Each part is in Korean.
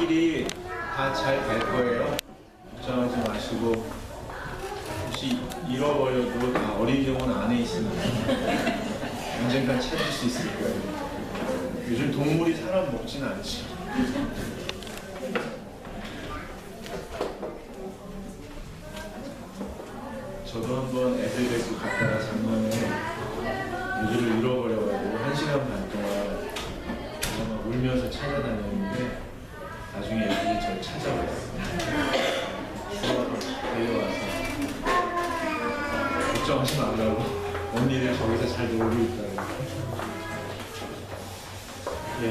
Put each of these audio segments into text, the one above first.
길이 다 잘 갈 거예요. 걱정하지 마시고, 혹시 잃어버려도 다 어린 영혼 안에 있으니까 언젠간 찾을 수 있을 거예요. 요즘 동물이 사람 먹지는 않지. 저도 한번 애들 데리고 갔다가 작년에 애들을 잃어버려가지고 1시간 반 동안 막 울면서 찾아다녔는데 나중에 애들이 저를 찾아왔어요. 추워서 데려와서 걱정하지 말라고, 언니들 저기서 잘 놀고 있다고. 예.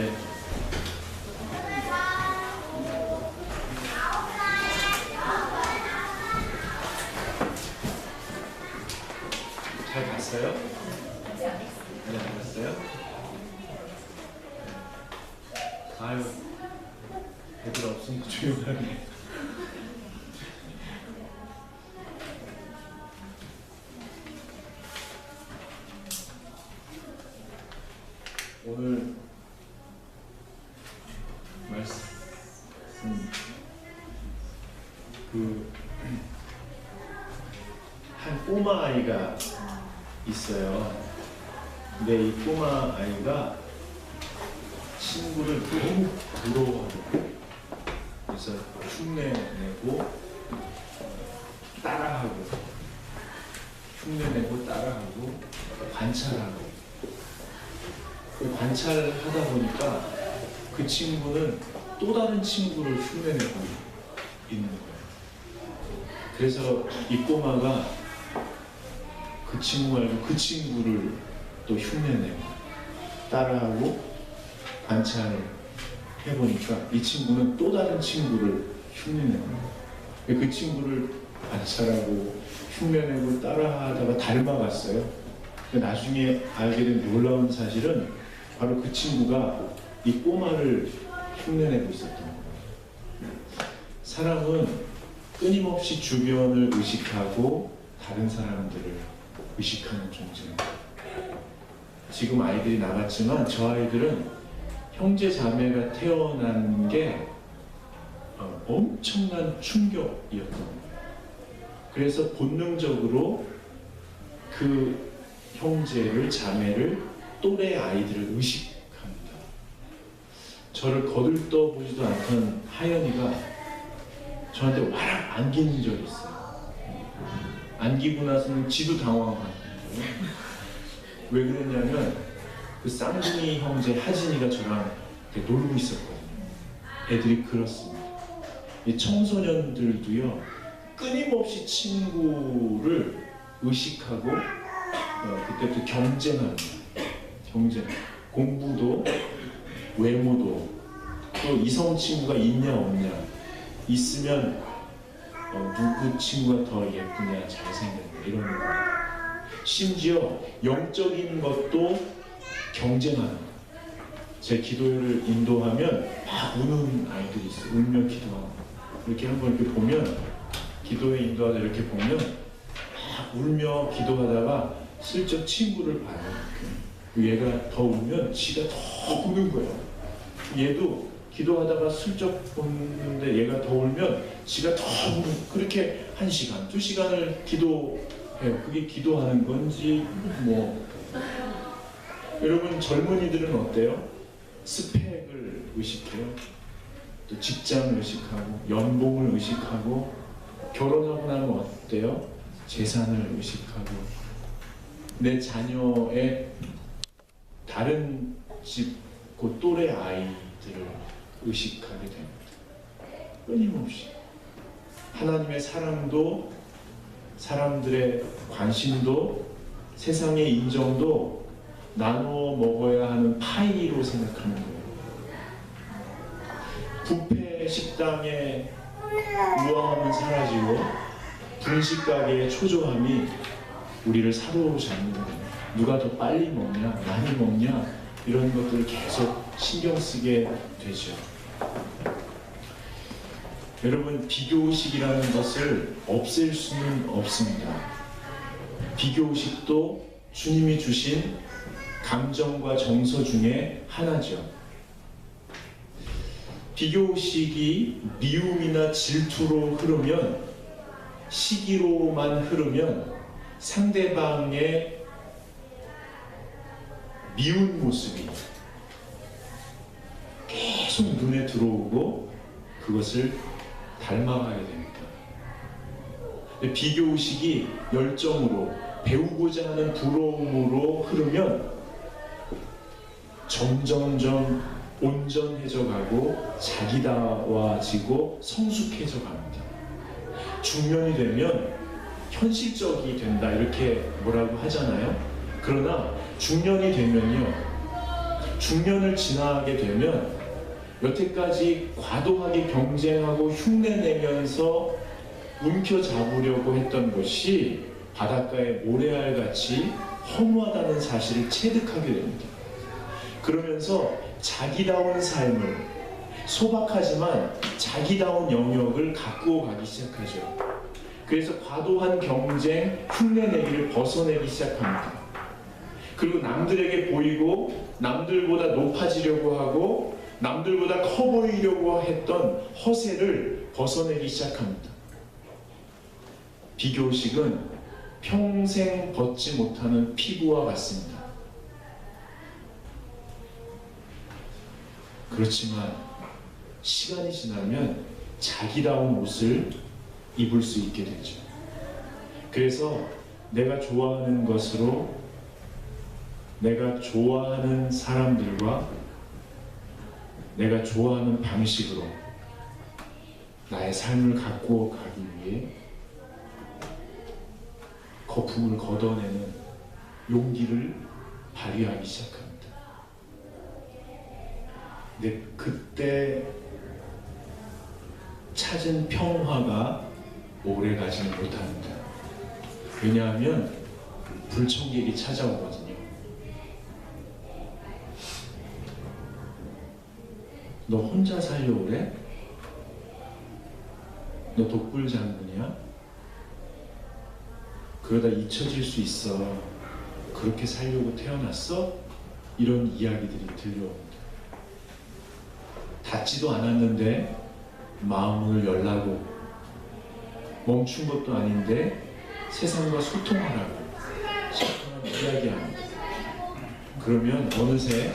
잘 봤어요? 네, 안 봤어요? 아유, 애들 없으니까 조용하네. 오늘 말씀 한 꼬마 아이가 있어요. 근데 이 꼬마 아이가 친구를 너무 부러워하고, 그래서 흉내내고 따라하고, 흉내내고 따라하고 관찰하고. 관찰하다 보니까 그 친구는 또 다른 친구를 흉내내고 있는 거예요. 그래서 이 꼬마가 그 친구 말고 그 친구를 또 흉내내고 따라하고 관찰을 해보니까 이 친구는 또 다른 친구를 흉내내고, 그 친구를 관찰하고 흉내내고 따라하다가 닮아갔어요. 나중에 알게 된 놀라운 사실은 바로 그 친구가 이 꼬마를 흉내내고 있었던 거예요. 사람은 끊임없이 주변을 의식하고 다른 사람들을 의식하는 존재입니다. 지금 아이들이 나갔지만 저 아이들은 형제 자매가 태어난 게 엄청난 충격이었던 거예요. 그래서 본능적으로 그 형제를, 자매를, 또래 아이들을 의식합니다. 저를 거들떠보지도 않던 하연이가 저한테 와락 안기는 적이 있어요. 안기고 나서는 지도 당황하는 거예요. 왜 그랬냐면 그 쌍둥이 형제 하진이가 저랑 놀고 있었거든요. 애들이 그렇습니다. 이 청소년들도요, 끊임없이 친구를 의식하고 그때부터 경쟁합니다. 경쟁. 공부도, 외모도, 또 이성 친구가 있냐 없냐, 있으면 누구 친구가 더 예쁘냐, 잘생겼냐, 이런 거. 심지어 영적인 것도 경쟁하는 거예요. 제 기도회를 인도하면 막 우는 아이들이 있어요. 울며 기도하고. 이렇게 한번 이렇게 보면, 기도회 인도하다 이렇게 보면 막 울며 기도하다가 슬쩍 친구를 봐요. 얘가 더 울면 지가 더 우는 거예요. 얘도 기도하다가 슬쩍 보는데 얘가 더 울면 지가 더 우는, 그렇게 1시간, 2시간을 기도해요. 그게 기도하는 건지 뭐. 여러분, 젊은이들은 어때요? 스펙을 의식해요. 또 직장을 의식하고, 연봉을 의식하고, 결혼하고 나면 어때요? 재산을 의식하고, 내 자녀의 다른 집, 그 또래 아이들을 의식하게 됩니다. 끊임없이. 하나님의 사랑도, 사람들의 관심도, 세상의 인정도 나누어 먹어야 하는 파이로 생각하는 거예요. 뷔페 식당의 우아함은 사라지고 분식 가게의 초조함이 우리를 사로잡는 거예요. 누가 더 빨리 먹냐, 많이 먹냐, 이런 것들을 계속 신경 쓰게 되죠. 여러분, 비교의식이라는 것을 없앨 수는 없습니다. 비교의식도 주님이 주신 감정과 정서 중에 하나죠. 비교의식이 미움이나 질투로 흐르면, 시기로만 흐르면 상대방의 미운 모습이 계속 눈에 들어오고 그것을 닮아가게 됩니다. 비교의식이 열정으로, 배우고자 하는 부러움으로 흐르면 점점점 온전해져 가고 자기다워지고 성숙해져 갑니다. 중년이 되면 현실적이 된다 이렇게 뭐라고 하잖아요. 그러나 중년이 되면요, 중년을 지나게 되면 여태까지 과도하게 경쟁하고 흉내내면서 움켜잡으려고 했던 것이 바닷가의 모래알같이 허무하다는 사실을 체득하게 됩니다. 그러면서 자기다운 삶을, 소박하지만 자기다운 영역을 가꾸어 가기 시작하죠. 그래서 과도한 경쟁, 흉내내기를 벗어내기 시작합니다. 그리고 남들에게 보이고 남들보다 높아지려고 하고 남들보다 커 보이려고 했던 허세를 벗어내기 시작합니다. 비교의식은 평생 벗지 못하는 피부와 같습니다. 그렇지만 시간이 지나면 자기다운 옷을 입을 수 있게 되죠. 그래서 내가 좋아하는 것으로, 내가 좋아하는 사람들과 내가 좋아하는 방식으로 나의 삶을 가꾸어 가기 위해 거품을 걷어내는 용기를 발휘하기 시작합니다. 근데 그때 찾은 평화가 오래 가지는 못합니다. 왜냐하면 불청객이 찾아오거든요. 너 혼자 살려고 그래? 너 독불장군이야? 그러다 잊혀질 수 있어. 그렇게 살려고 태어났어? 이런 이야기들이 들려옵니다. 닿지도 않았는데 마음을 열라고, 멈춘 것도 아닌데 세상과 소통하라고 이야기합니다. 그러면 어느새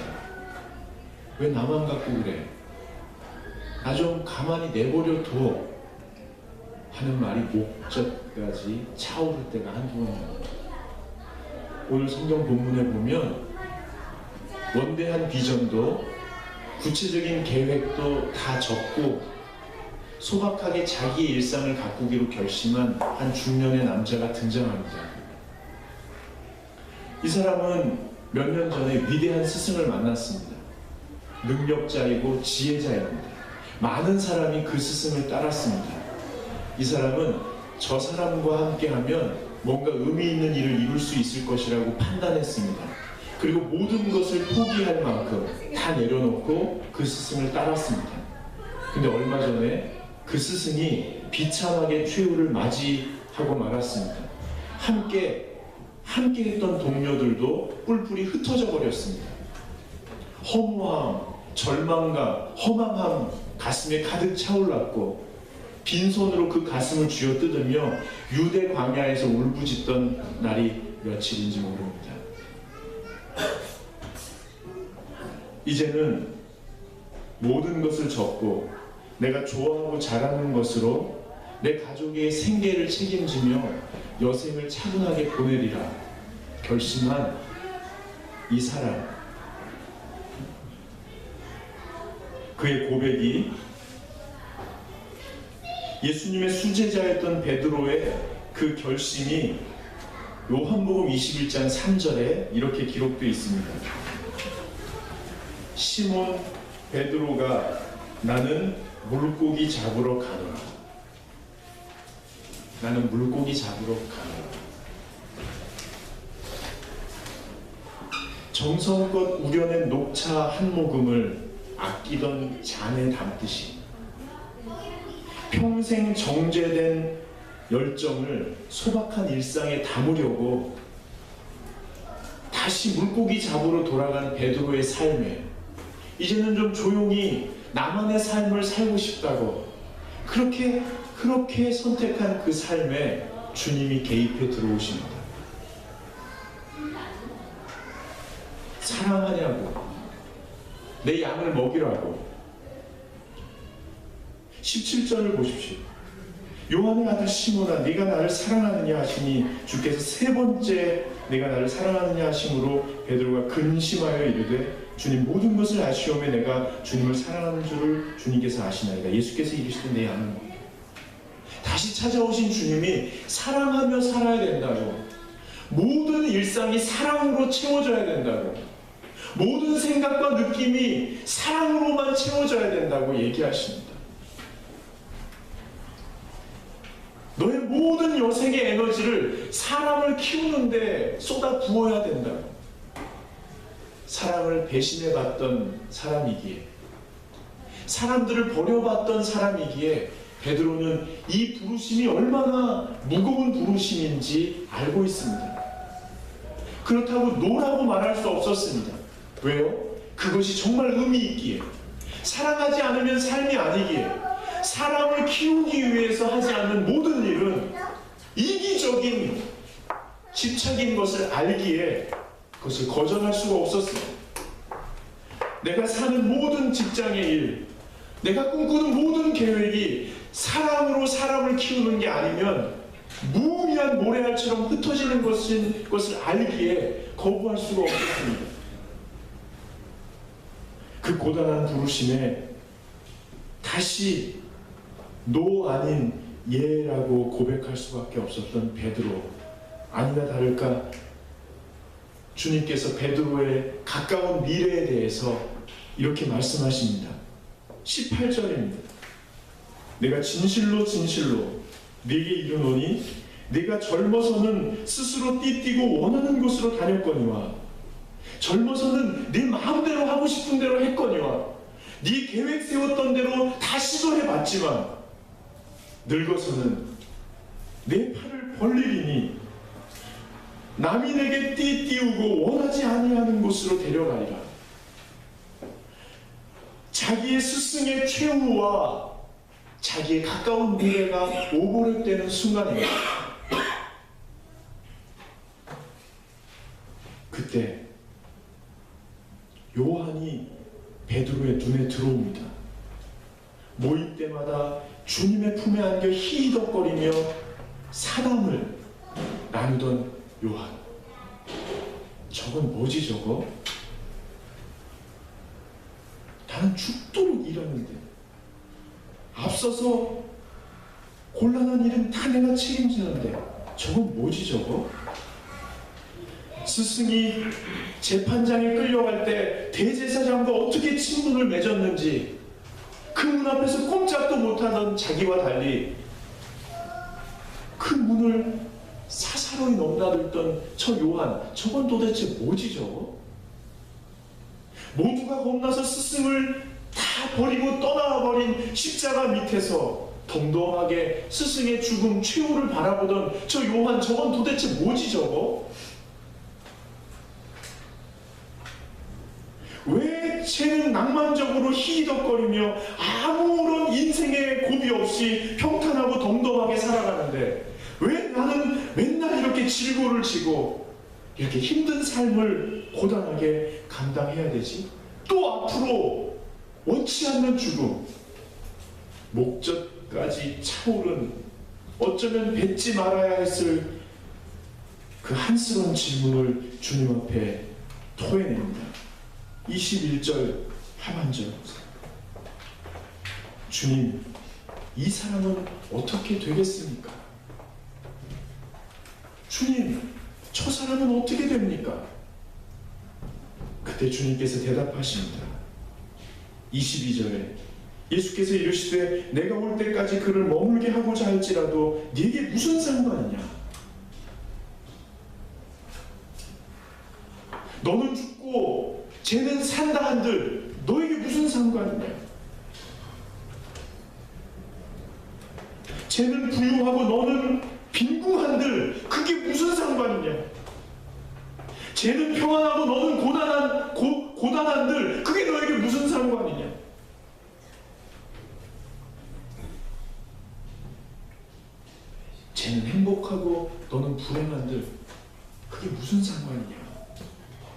왜 나만 갖고 그래? 나 좀 가만히 내버려 둬 하는 말이 목젖까지 차오를 때가 한두 번입니다. 오늘 성경 본문에 보면 원대한 비전도 구체적인 계획도 다 적고 소박하게 자기의 일상을 가꾸기로 결심한 한 중년의 남자가 등장합니다. 이 사람은 몇 년 전에 위대한 스승을 만났습니다. 능력자이고 지혜자입니다. 많은 사람이 그 스승을 따랐습니다. 이 사람은 저 사람과 함께하면 뭔가 의미 있는 일을 이룰 수 있을 것이라고 판단했습니다. 그리고 모든 것을 포기할 만큼 다 내려놓고 그 스승을 따랐습니다. 근데 얼마 전에 그 스승이 비참하게 최후를 맞이하고 말았습니다. 함께 했던 동료들도 뿔뿔이 흩어져 버렸습니다. 허무함, 절망감, 허망함 가슴에 가득 차올랐고 빈손으로 그 가슴을 쥐어 뜯으며 유대 광야에서 울부짖던 날이 며칠인지 모릅니다. 이제는 모든 것을 접고 내가 좋아하고 잘하는 것으로 내 가족의 생계를 책임지며 여생을 차분하게 보내리라 결심한 이 사람, 그의 고백이 예수님의 수제자였던 베드로의 그 결심이 요한복음 21장 3절에 이렇게 기록되어 있습니다. 시몬 베드로가 나는 물고기 잡으러 가노라. 나는 물고기 잡으러 가노라. 정성껏 우려낸 녹차 한 모금을 아끼던 잔에 담듯이 평생 정제된 열정을 소박한 일상에 담으려고 다시 물고기 잡으러 돌아간 베드로의 삶에 이제는 좀 조용히 나만의 삶을 살고 싶다고 그렇게 선택한 그 삶에 주님이 개입해 들어오십니다. 사랑하냐고, 내 양을 먹이라고. 17절을 보십시오. 요한의 아들 시몬아, 네가 나를 사랑하느냐 하시니 주께서 세 번째 내가 나를 사랑하느냐 하심으로 베드로가 근심하여 이르되 주님, 모든 것을 아시오매 내가 주님을 사랑하는 줄을 주님께서 아시나이다. 예수께서 이르시되 내 양을 먹이라. 다시 찾아오신 주님이 사랑하며 살아야 된다고, 모든 일상이 사랑으로 채워져야 된다고, 모든 생각과 느낌이 사랑으로만 채워져야 된다고 얘기하십니다. 너의 모든 여생의 에너지를 사람을 키우는데 쏟아 부어야 된다고. 사랑을 배신해봤던 사람이기에, 사람들을 버려봤던 사람이기에 베드로는 이 부르심이 얼마나 무거운 부르심인지 알고 있습니다. 그렇다고 노라고 말할 수 없었습니다. 왜요? 그것이 정말 의미 있기에, 사랑하지 않으면 삶이 아니기에, 사람을 키우기 위해서 하지 않는 모든 일은 이기적인 집착인 것을 알기에 그것을 거절할 수가 없었어요. 내가 사는 모든 직장의 일, 내가 꿈꾸는 모든 계획이 사랑으로 사람을 키우는 게 아니면 무의미한 모래알처럼 흩어지는 것을 알기에 거부할 수가 없었습니다. 그 고단한 부르심에 다시 노 아닌 예라고 고백할 수밖에 없었던 베드로. 아니나 다를까 주님께서 베드로의 가까운 미래에 대해서 이렇게 말씀하십니다. 18절입니다. 내가 진실로 네게 이르노니 네가 젊어서는 스스로 띠뛰고 원하는 곳으로 다녔거니와, 젊어서는 네 마음대로 하고 싶은 대로 했거니와, 네 계획 세웠던 대로 다 시도해봤지만 늙어서는 내 팔을 벌리리니 남이 내게 띠띠우고 원하지 아니하는 곳으로 데려가리라. 자기의 스승의 최후와 자기의 가까운 미래가 오버랩되는 순간입니다. 그때 요한이 베드로의 눈에 들어옵니다. 모임 때마다 주님의 품에 안겨 희덕거리며 사담을 나누던 요한. 저건 뭐지 저거? 나는 죽도록 일하는데, 앞서서 곤란한 일은 다 내가 책임지는데 저건 뭐지 저거? 스승이 재판장에 끌려갈 때 대제사장과 어떻게 친분을 맺었는지 그 문 앞에서 꼼짝도 못하던 자기와 달리 그 문을 사사로이 넘나들던 저 요한, 저건 도대체 뭐지 저거? 모두가 겁나서 스승을 다 버리고 떠나버린 십자가 밑에서 덤덤하게 스승의 죽음 최후를 바라보던 저 요한, 저건 도대체 뭐지 저거? 왜 쟤는 낭만적으로 희덕거리며 아무런 인생의 고비 없이 평탄하고 덤덤하게 살아가는데 왜 나는 맨날 이렇게 질고를 지고 이렇게 힘든 삶을 고단하게 감당해야 되지? 또 앞으로 원치 않는 죽음, 목젖까지 차오른, 어쩌면 뱉지 말아야 했을 그 한스러운 질문을 주님 앞에 토해냅니다. 21절 하반절. 주님, 이 사람은 어떻게 되겠습니까? 주님, 저 사람은 어떻게 됩니까? 그때 주님께서 대답하십니다. 22절에 예수께서 이르시되 내가 올 때까지 그를 머물게 하고자 할지라도 네게 무슨 상관이냐? 너는 죽고 쟤는 산다 한들 너에게 무슨 상관이냐? 쟤는 부유하고 너는 빈궁한들 그게 무슨 상관이냐? 쟤는 평안하고 너는 고단한들 그게 너에게 무슨 상관이냐? 여러분 불행한들 그게 무슨 상관이냐?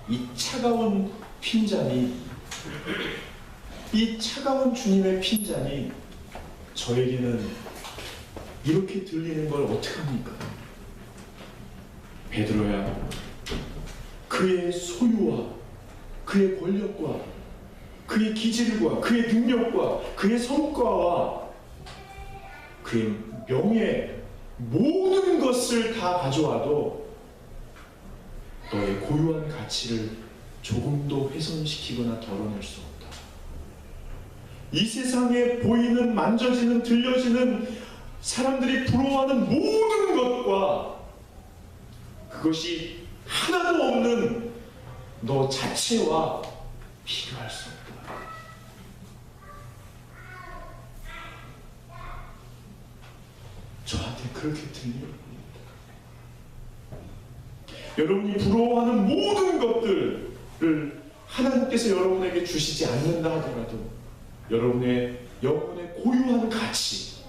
이 차가운 핀잔이, 이 차가운 주님의 핀잔이 저에게는 이렇게 들리는 걸 어떡합니까? 베드로야, 그의 소유와 그의 권력과 그의 기질과 그의 능력과 그의 성과와 그의 명예, 모든 것을 다 가져와도 너의 고유한 가치를 조금도 훼손시키거나 덜어낼 수 없다. 이 세상에 보이는, 만져지는, 들려지는 사람들이 부러워하는 모든 것과 그것이 하나도 없는 너 자체와 비교할 수 없다. 저한테 그렇게 들려요. 여러분이 부러워하는 모든 것들을 하나님께서 여러분에게 주시지 않는다 하더라도 여러분의 영혼의 고유한 가치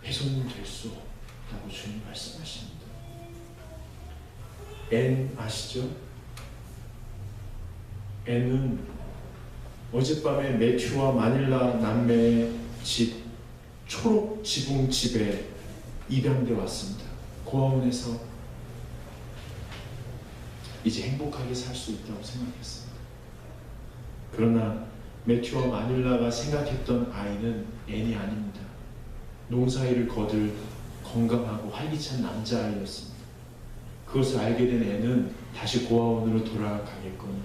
훼손될 수 없다고 주님 말씀하십니다. N 아시죠? N은 어젯밤에 매튜와 마닐라 남매의 집 초록 지붕 집에 입양돼 왔습니다. 고아원에서 이제 행복하게 살 수 있다고 생각했습니다. 그러나 매튜와 마닐라가 생각했던 아이는 N이 아닙니다. 농사일을 거둘 건강하고 활기찬 남자아이였습니다. 그것을 알게 된 N은 다시 고아원으로 돌아가겠거니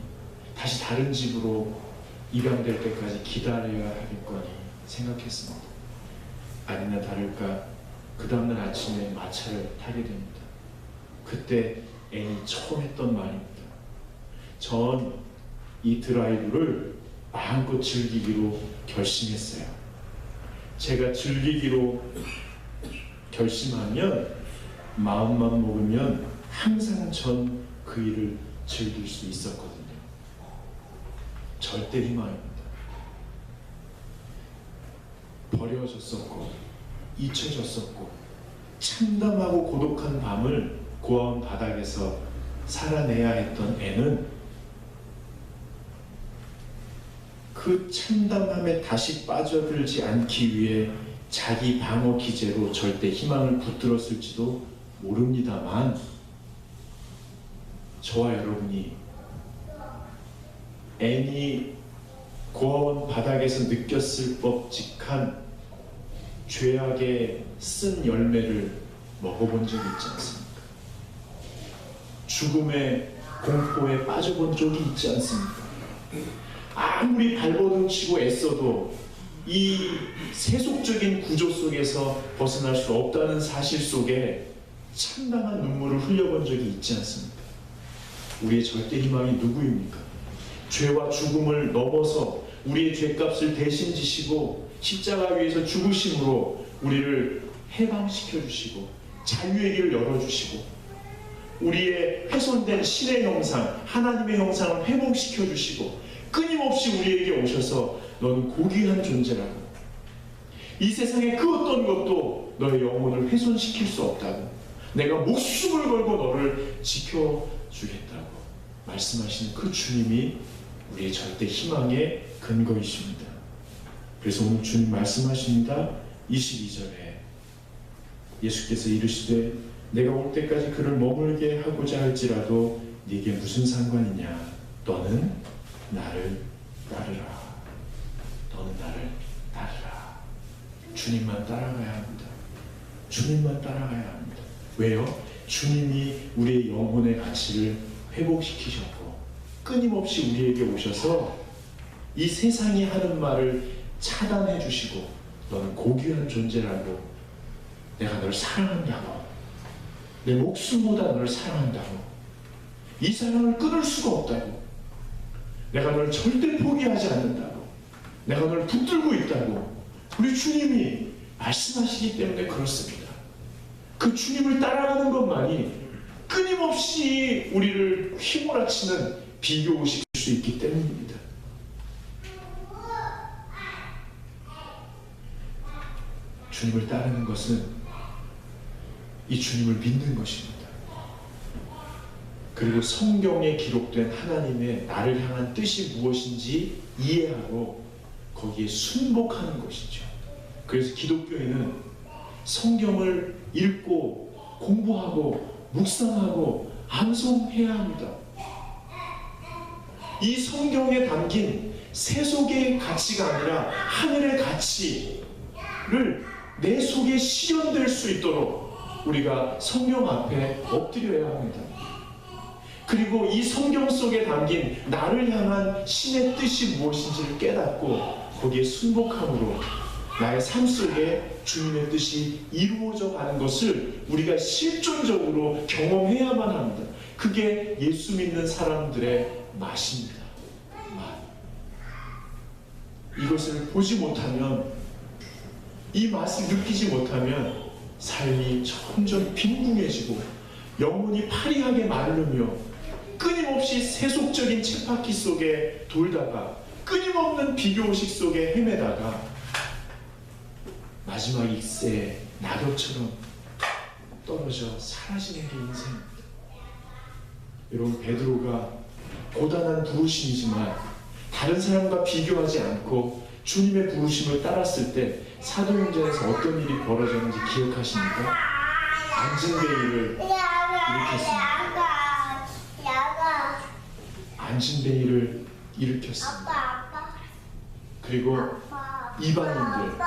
다시 다른 집으로 입양될 때까지 기다려야 하겠거니 생각했습니다. 아니나 다를까 그 다음날 아침에 마차를 타게 됩니다. 그때 N이 처음 했던 말입니다. 전 이 드라이브를 마음껏 즐기기로 결심했어요. 제가 즐기기로 결심하면, 마음만 먹으면 항상 전 그 일을 즐길 수 있었거든요. 절대 희망입니다. 버려졌었고 잊혀졌었고 참담하고 고독한 밤을 고아원 바닥에서 살아내야 했던 애는 그 참담함에 다시 빠져들지 않기 위해 자기 방어 기제로 절대 희망을 붙들었을지도 모릅니다만, 저와 여러분이 애니 고아원 바닥에서 느꼈을 법직한 죄악의 쓴 열매를 먹어본 적이 있지 않습니까? 죽음의 공포에 빠져본 적이 있지 않습니까? 아무리 발버둥 치고 애써도 이 세속적인 구조 속에서 벗어날 수 없다는 사실 속에 참담한 눈물을 흘려본 적이 있지 않습니까? 우리의 절대 희망이 누구입니까? 죄와 죽음을 넘어서 우리의 죄값을 대신 지시고 십자가 위에서 죽으심으로 우리를 해방시켜 주시고 자유의 길을 열어주시고 우리의 훼손된 신의 형상, 하나님의 형상을 회복시켜 주시고 끊임없이 우리에게 오셔서 너는 고귀한 존재라고, 이 세상의 그 어떤 것도 너의 영혼을 훼손시킬 수 없다고, 내가 목숨을 걸고 너를 지켜주겠다고 말씀하시는 그 주님이 우리의 절대 희망의 근거이십니다. 그래서 오늘 주님 말씀하십니다. 22절에 예수께서 이르시되 내가 올 때까지 그를 머물게 하고자 할지라도 네게 무슨 상관이냐? 너는 나를 따르라. 너는 나를 따르라. 주님만 따라가야 합니다. 주님만 따라가야 합니다. 왜요? 주님이 우리의 영혼의 가치를 회복시키셨고 끊임없이 우리에게 오셔서 이 세상이 하는 말을 차단해 주시고 너는 고귀한 존재라고, 내가 너를 사랑한다고, 내 목숨보다 너를 사랑한다고, 이 사랑을 끊을 수가 없다고, 내가 너를 절대 포기하지 않는다고, 내가 너를 붙들고 있다고 우리 주님이 말씀하시기 때문에 그렇습니다. 그 주님을 따라가는 것만이 끊임없이 우리를 휘몰아치는 비교시킬 수 있기 때문입니다. 주님을 따르는 것은 이 주님을 믿는 것입니다. 그리고 성경에 기록된 하나님의 나를 향한 뜻이 무엇인지 이해하고 거기에 순복하는 것이죠. 그래서 기독교인은 성경을 읽고 공부하고 묵상하고 암송해야 합니다. 이 성경에 담긴 세속의 가치가 아니라 하늘의 가치를 내 속에 실현될 수 있도록 우리가 성경 앞에 엎드려야 합니다. 그리고 이 성경 속에 담긴 나를 향한 신의 뜻이 무엇인지를 깨닫고 거기에 순복함으로 나의 삶 속에 주님의 뜻이 이루어져 가는 것을 우리가 실존적으로 경험해야만 합니다. 그게 예수 믿는 사람들의 맛입니다. 맛. 이것을 보지 못하면, 이 맛을 느끼지 못하면 삶이 점점 빈궁해지고 영혼이 파리하게 마르며 끊임없이 세속적인 쳇바퀴 속에 돌다가 끊임없는 비교의식 속에 헤매다가 마지막 일세에 낙엽처럼 떨어져 사라지는 게 인생입니다. 여러분, 베드로가 고단한 부르심이지만 다른 사람과 비교하지 않고 주님의 부르심을 따랐을 때 사도행전에서 어떤 일이 벌어졌는지 기억하십니까? 안진뱅이를 일으켰습니다. 안진뱅이를 일으켰습니다. 그리고 이방인들,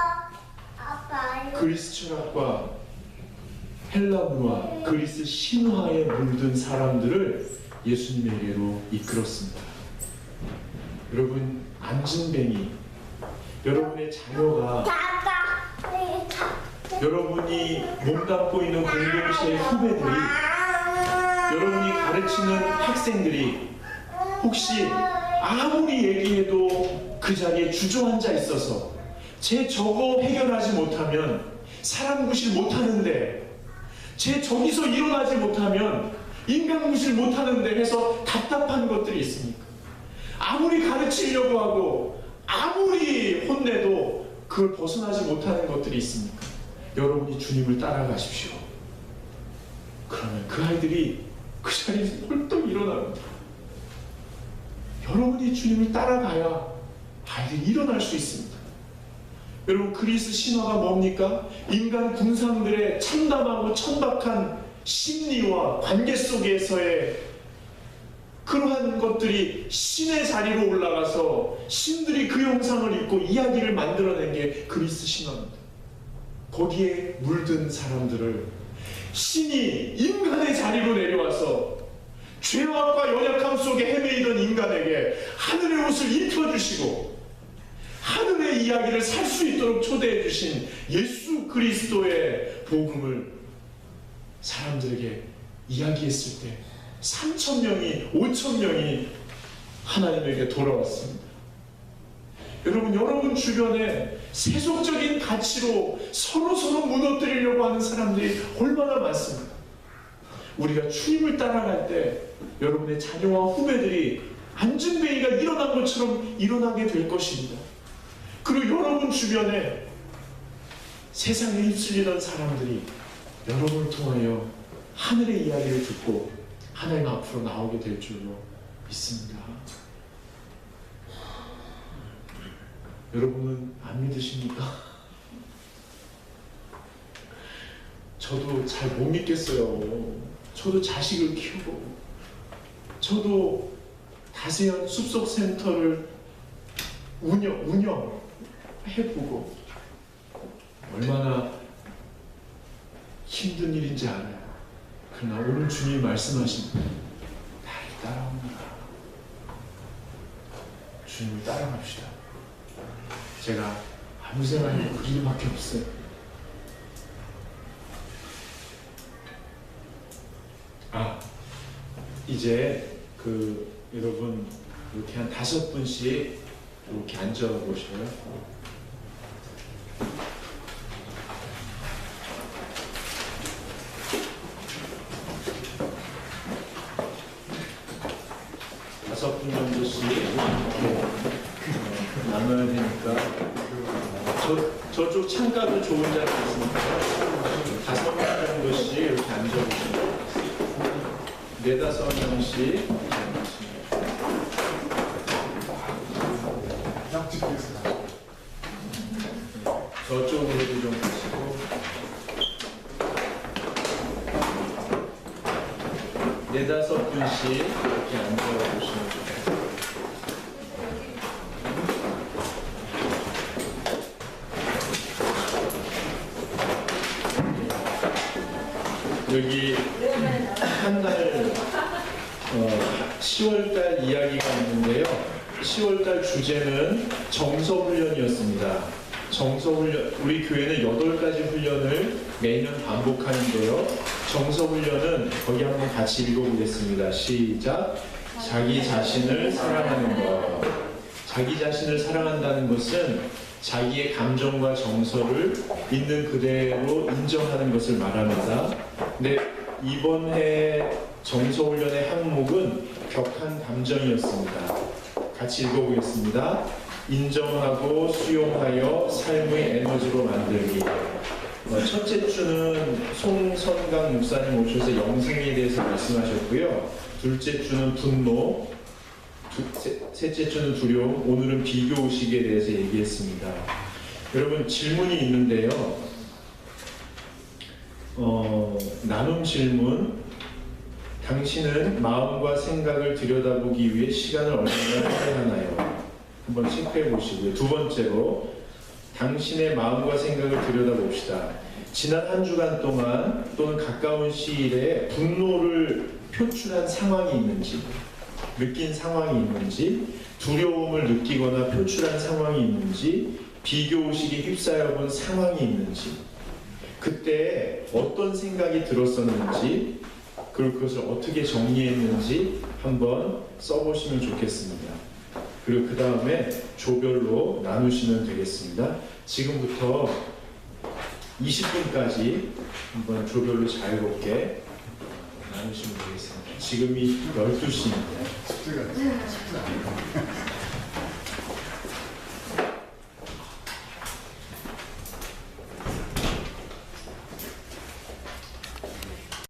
그리스 철학과 헬라 문화, 그리스 신화에 물든 사람들을 예수님에게로 이끌었습니다. 여러분, 안진뱅이, 여러분의 자녀가, 여러분이 몸담고 있는 공동체의 후배들이, 여러분이 가르치는 학생들이 혹시 아무리 얘기해도 그 자리에 주저앉아 있어서 쟤 저거 해결하지 못하면 사람 구실 못하는데, 쟤 저기서 일어나지 못하면 인간 구실 못하는데 해서 답답한 것들이 있습니까? 아무리 가르치려고 하고 아무리 혼내도 그걸 벗어나지 못하는 것들이 있습니까? 여러분이 주님을 따라가십시오. 그러면 그 아이들이 그 자리에서 벌떡 일어납니다. 여러분이 주님을 따라가야 아이들이 일어날 수 있습니다. 여러분, 그리스 신화가 뭡니까? 인간 군상들의 참담하고 천박한 심리와 관계 속에서의 그러한 것들이 신의 자리로 올라가서 신들이 그 형상을 입고 이야기를 만들어낸 게 그리스 신화입니다. 거기에 물든 사람들을 신이 인간의 자리로 내려와서 죄악과 연약함 속에 헤매이던 인간에게 하늘의 옷을 입혀주시고 하늘의 이야기를 살 수 있도록 초대해 주신 예수 그리스도의 복음을 사람들에게 이야기했을 때 3,000명이 5,000명이 하나님에게 돌아왔습니다. 여러분 주변에 세속적인 가치로 서로 무너뜨리려고 하는 사람들이 얼마나 많습니까? 우리가 주님을 따라갈 때 여러분의 자녀와 후배들이 안진뱅이가 일어난 것처럼 일어나게 될 것입니다. 그리고 여러분 주변에 세상에 휩쓸리던 사람들이 여러분을 통하여 하늘의 이야기를 듣고 하나님 앞으로 나오게 될 줄로 믿습니다. 여러분은 안 믿으십니까? 저도 잘 못 믿겠어요. 저도 자식을 키우고, 저도 다세연 숲속센터를 운영해보고 얼마나 힘든 일인지 알아요. 그러나 오늘 주님이 말씀하십니다. 나를 따라옵니다. 주님을 따라갑시다. 제가 아무 생각이 그 일밖에 없어요. 이제 여러분 이렇게 한 5분씩 이렇게 앉아 보셔요. 다섯 분 정도씩 이렇게 나눠야 되니까 저쪽 창가도 좋은 자리 있으니까 5명 정도씩 이렇게 앉아보시면 4-5명씩 저쪽으로도 좀 가시고 4-5분씩 이렇게 앉아보시면 좋겠습니다. 여기 한 달 10월달 이야기가 있는데요. 10월달 주제는 정서훈련이었습니다. 정서훈련, 우리 교회는 8가지 훈련을 매년 반복하는데요. 정서훈련은 거기 한번 같이 읽어보겠습니다. 시작. 자기 자신을 사랑하는 것. 자기 자신을 사랑한다는 것은 자기의 감정과 정서를 있는 그대로 인정하는 것을 말합니다. 근데 이번 해 정서훈련의 항목은 격한 감정이었습니다. 같이 읽어보겠습니다. 인정하고 수용하여 삶의 에너지로 만들기. 첫째 주는 송선강 목사님 오셔서 영생에 대해서 말씀하셨고요. 둘째 주는 분노, 셋째 주는 두려움, 오늘은 비교의식에 대해서 얘기했습니다. 여러분 질문이 있는데요. 나눔 질문. 당신은 마음과 생각을 들여다보기 위해 시간을 얼마나 할애하나요? 한번 체크해 보시고요. 두 번째로 당신의 마음과 생각을 들여다봅시다. 지난 한 주간 동안 또는 가까운 시일에 분노를 표출한 상황이 있는지, 느낀 상황이 있는지, 두려움을 느끼거나 표출한 상황이 있는지, 비교의식에 휩싸여 본 상황이 있는지, 그때 어떤 생각이 들었었는지, 그리고 그것을 어떻게 정리했는지 한번 써보시면 좋겠습니다. 그리고 그 다음에 조별로 나누시면 되겠습니다. 지금부터 20분까지 한번 조별로 자유롭게 나누시면 되겠습니다. 지금이 12시입니다.